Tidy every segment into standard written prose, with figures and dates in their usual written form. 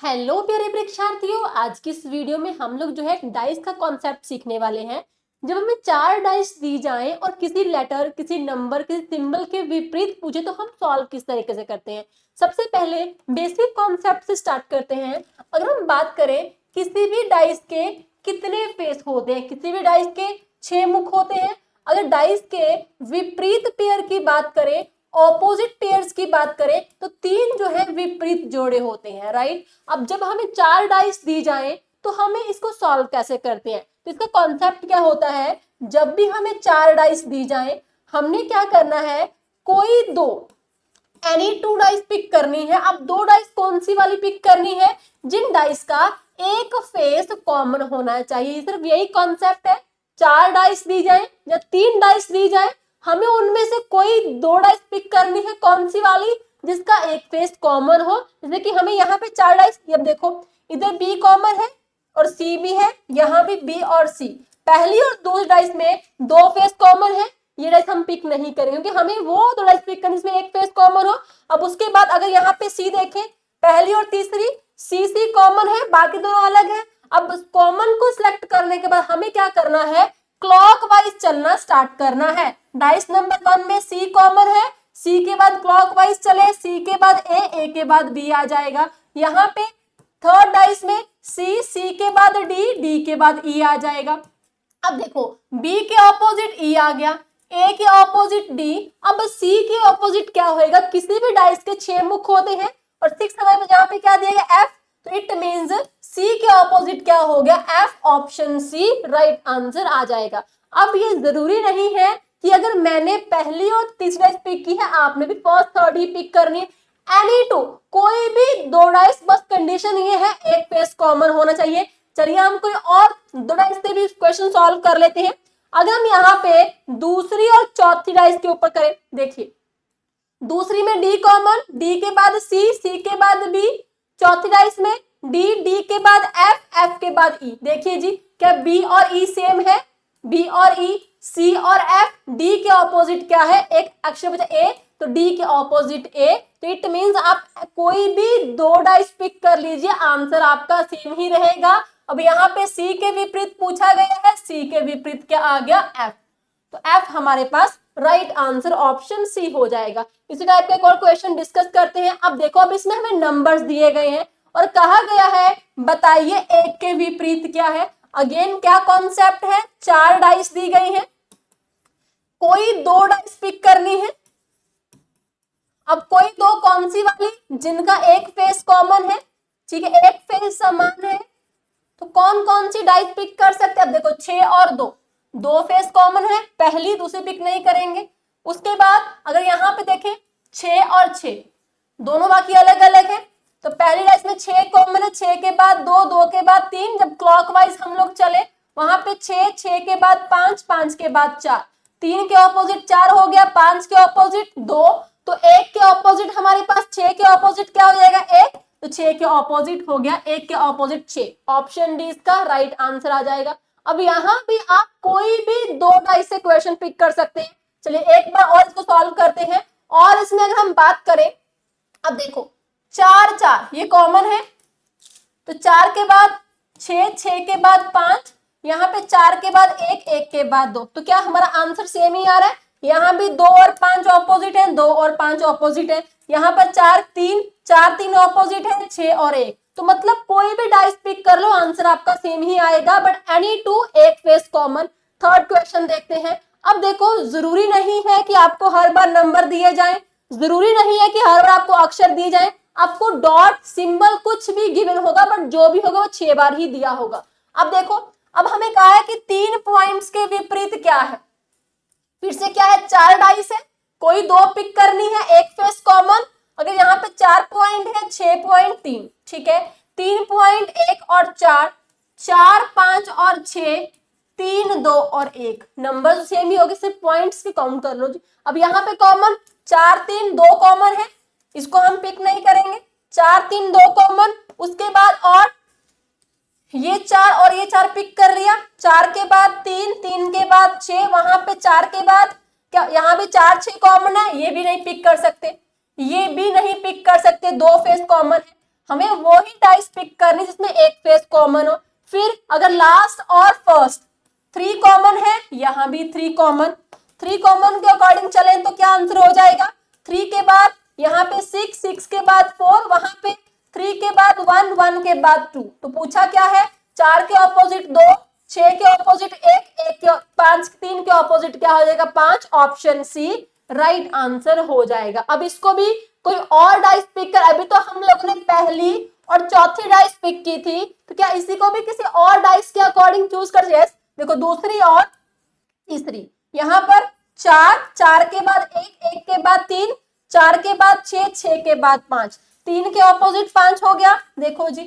Hello प्यारे परीक्षार्थियों, आज की इस वीडियो में हम लोग जो है डाइस का कॉन्सेप्ट सीखने वाले हैं। जब हमें चार डाइस दी जाएं और किसी लेटर, किसी नंबर, किसी सिंबल के विपरीत पूछे तो हम सॉल्व किस तरीके से करते हैं। सबसे पहले बेसिक कॉन्सेप्ट से स्टार्ट करते हैं। अगर हम बात करें किसी भी डाइस के कितने फेस होते हैं, किसी भी डाइस के 6 मुख होते हैं। अगर डाइस के विपरीत पेयर की बात करें, ऑपोजिट पेयर्स की बात करें तो 3 जो है विपरीत जोड़े होते हैं, राइट। अब जब हमें 4 डाइस दी जाए तो हमें इसको सॉल्व कैसे करते हैं, तो इसका कॉन्सेप्ट क्या होता है। जब भी हमें 4 डाइस दी जाए हमने क्या करना है, कोई दो एनी 2 डाइस पिक करनी है। अब 2 डाइस कौन सी वाली पिक करनी है, जिन डाइस का एक फेस कॉमन होना चाहिए। सिर्फ यही कॉन्सेप्ट है। 4 डाइस दी जाए या 3 डाइस दी जाए, हमें उनमें से कोई 2 डाइस पिक करनी है। कौन सी वाली, जिसका एक फेस कॉमन हो। जैसे कि हमें यहाँ पे 4 डाइस, अब देखो इधर बी कॉमन है और सी भी है, यहाँ भी बी और सी। पहली और दूसरी डाइस में 2 फेस कॉमन है, ये डाइस हम पिक नहीं करेंगे क्योंकि हमें वो 2 डाइस पिक करनी जिसमें एक फेस कॉमन हो। अब उसके बाद अगर यहाँ पे सी देखें, पहली और तीसरी सी सी कॉमन है, बाकी दोनों अलग है। अब कॉमन को सिलेक्ट करने के बाद हमें क्या करना है, क्लॉकवाइज चलना स्टार्ट करना है। डाइस नंबर 1 में सी कॉमन है, सी के बाद क्लॉकवाइज चले, सी के बाद ए के बाद बी आ जाएगा। यहाँ पे थर्ड डाइस में सी, सी के बाद डी, डी के बाद ई आ जाएगा। अब देखो बी के ऑपोजिट ई आ गया, ए के ऑपोजिट डी। अब सी के ऑपोजिट क्या होएगा, किसी भी डाइस के 6 मुख होते हैं और 6 समय में जहां पे क्या दिया गया एफ, तो इट मींस सी के ऑपोजिट क्या हो गया, F. Option C right answer आ जाएगा। अब ये जरूरी नहीं है कि अगर मैंने पहली और तीसरी डाइस पिक की है आपने भी फर्स्ट थर्ड ही पिक करनी है। एनी 2, कोई भी 2 डाइस, बस कंडीशन ये है एक फेस कॉमन होना चाहिए। चलिए हम कोई और 2 डाइस से भी क्वेश्चन सॉल्व कर लेते हैं। अगर हम यहाँ पे दूसरी और चौथी डाइस के ऊपर करें, देखिए दूसरी में डी कॉमन, डी के बाद सी, सी के बाद बी। चौथी डाइस में डी, डी के बाद एफ, एफ के बाद ई। देखिए जी, क्या बी और ई सेम है, बी और ई, सी और एफ। डी के ऑपोजिट क्या है, एक अक्षर बचा ए, तो डी के ऑपोजिट ए। तो इट मींस आप कोई भी 2 डाइस पिक कर लीजिए, आंसर आपका सेम ही रहेगा। अब यहाँ पे सी के विपरीत पूछा गया है, सी के विपरीत क्या आ गया, एफ। तो एफ हमारे पास राइट आंसर ऑप्शन सी हो जाएगा। इसी टाइप का एक और क्वेश्चन डिस्कस करते हैं। अब देखो, अब इसमें हमें नंबर्स दिए गए हैं और कहा गया है बताइए एक के विपरीत क्या है। अगेन क्या कॉन्सेप्ट है, 4 डाइस दी गई है, कोई 2 डाइस पिक करनी है। अब कोई 2 कौन सी वाली, जिनका एक फेस कॉमन है, ठीक है, एक फेस समान है। तो कौन कौन सी डाइस पिक कर सकते हैं। अब देखो 6 और 2 फेस कॉमन है, पहली दूसरी पिक नहीं करेंगे। उसके बाद अगर यहाँ पे देखें 6 और 6 दोनों बाकी अलग अलग है, तो पहली डाइस में 6 कॉमन है, 6 के बाद 2, 2 के बाद 3। जब क्लॉकवाइज हम लोग चले वहां पे 6, 6 के बाद 5, 5 के बाद 4, 3 के ऑपोजिट 4 हो गया, 5 के ऑपोजिट 2, तो 1 के ऑपोजिट हमारे पास 6 के ऑपोजिट क्या हो जाएगा 1, तो 6 के ऑपोजिट हो गया 1 के ऑपोजिट 6। ऑप्शन डी इसका राइट आंसर आ जाएगा। अब यहाँ भी आप कोई भी 2 डाइस से क्वेश्चन पिक कर सकते हैं। चलिए एक बार और इसको सॉल्व करते हैं। और इसमें अगर हम बात करें, अब देखो 4 4 ये कॉमन है, तो 4 के बाद 6, 6 के बाद 5, यहाँ पे 4 के बाद 1, 1 के बाद 2, तो क्या हमारा आंसर सेम ही आ रहा है। यहाँ भी 2 और 5 ऑपोजिट है, 2 और 5 ऑपोजिट है। यहाँ पर 4 3, 4 3 ऑपोजिट है, 6 और 1। तो मतलब कोई भी डाइस पिक कर लो आंसर आपका सेम ही आएगा, बट एनी 2 एक फेस कॉमन। थर्ड क्वेश्चन देखते हैं। अब देखो जरूरी नहीं है कि आपको हर बार नंबर दिए जाए, जरूरी नहीं है कि हर बार आपको अक्षर दिए जाए। आपको डॉट सिंबल कुछ भी गिवन होगा, बट जो भी होगा वो 6 बार ही दिया होगा। अब देखो, अब हमें कहा है कि 3 पॉइंट्स के विपरीत क्या है। फिर से क्या है, 4 डाइस है, कोई 2 पिक करनी है, एक फेस कॉमन। अगर यहाँ पे 4 पॉइंट है, 6 पॉइंट 3, ठीक है, 3 पॉइंट 1 और 4, 4 5 और 6, 3 2 और 1। नंबर सेम ही होगी, सिर्फ पॉइंट्स की काउंट कर लो जी। अब यहाँ पे कॉमन 4 3 2 कॉमन है, इसको हम पिक नहीं करेंगे। 4 3 2 कॉमन, उसके बाद और ये 4 और ये 4 पिक कर लिया। 4 के बाद 3, 3 के बाद 6, वहां पे 4 के बाद क्या, यहाँ भी 4 6 कॉमन है, ये भी नहीं पिक कर सकते, ये भी नहीं पिक कर सकते, 2 फेस कॉमन है। हमें वो ही डाइस पिक करनी जिसमें एक फेस कॉमन हो। फिर अगर लास्ट और फर्स्ट 3 कॉमन है, यहां भी 3 कॉमन, 3 कॉमन के अकॉर्डिंग चले तो क्या आंसर हो जाएगा, 3 के बाद यहाँ पे 6, 6 के बाद 4, वहां पे 3 के बाद 1, 1 के बाद 2। तो पूछा क्या है, 4 के ऑपोजिट 2, 6 के ऑपोजिट 1, 1 के 5, 3 के ऑपोजिट क्या हो जाएगा 5, ऑप्शन सी राइट आंसर हो जाएगा। अब इसको भी कोई और डाइस पिक कर, अभी तो हम लोगों ने पहली और चौथी डाइस पिक की थी, तो क्या इसी को भी किसी और डाइस के अकॉर्डिंग चूज कर, यस देखो दूसरी और तीसरी, यहाँ पर 4, 4 के बाद 1, 1 के बाद 3, 4 के बाद 6, 6 के बाद 5, 3 के ऑपोजिट 5 हो गया, देखो जी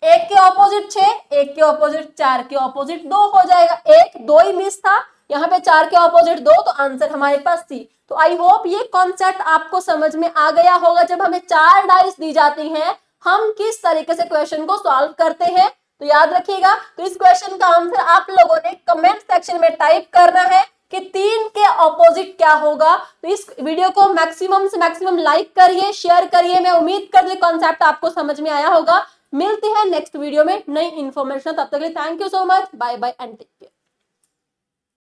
1 के ऑपोजिट 6, 1 के ऑपोजिट 4 के ऑपोजिट 2 हो जाएगा, 1 2 ही मिस था, यहाँ पे 4 के ऑपोजिट 2, तो आंसर हमारे पास सी। तो आई होप ये कॉन्सेप्ट आपको समझ में आ गया होगा, जब हमें 4 डाइस दी जाती हैं हम किस तरीके से क्वेश्चन को सॉल्व करते हैं। तो याद रखिएगा, तो इस क्वेश्चन का आंसर आप लोगों ने कमेंट सेक्शन में टाइप करना है कि 3 के ऑपोजिट क्या होगा। तो इस वीडियो को मैक्सिमम से मैक्सिमम लाइक करिए, शेयर करिए। मैं उम्मीद करती हूँ कॉन्सेप्ट आपको समझ में आया होगा। मिलते हैं नेक्स्ट वीडियो में नई इन्फॉर्मेशन, तब तक के लिए thank you so much, bye bye and take care.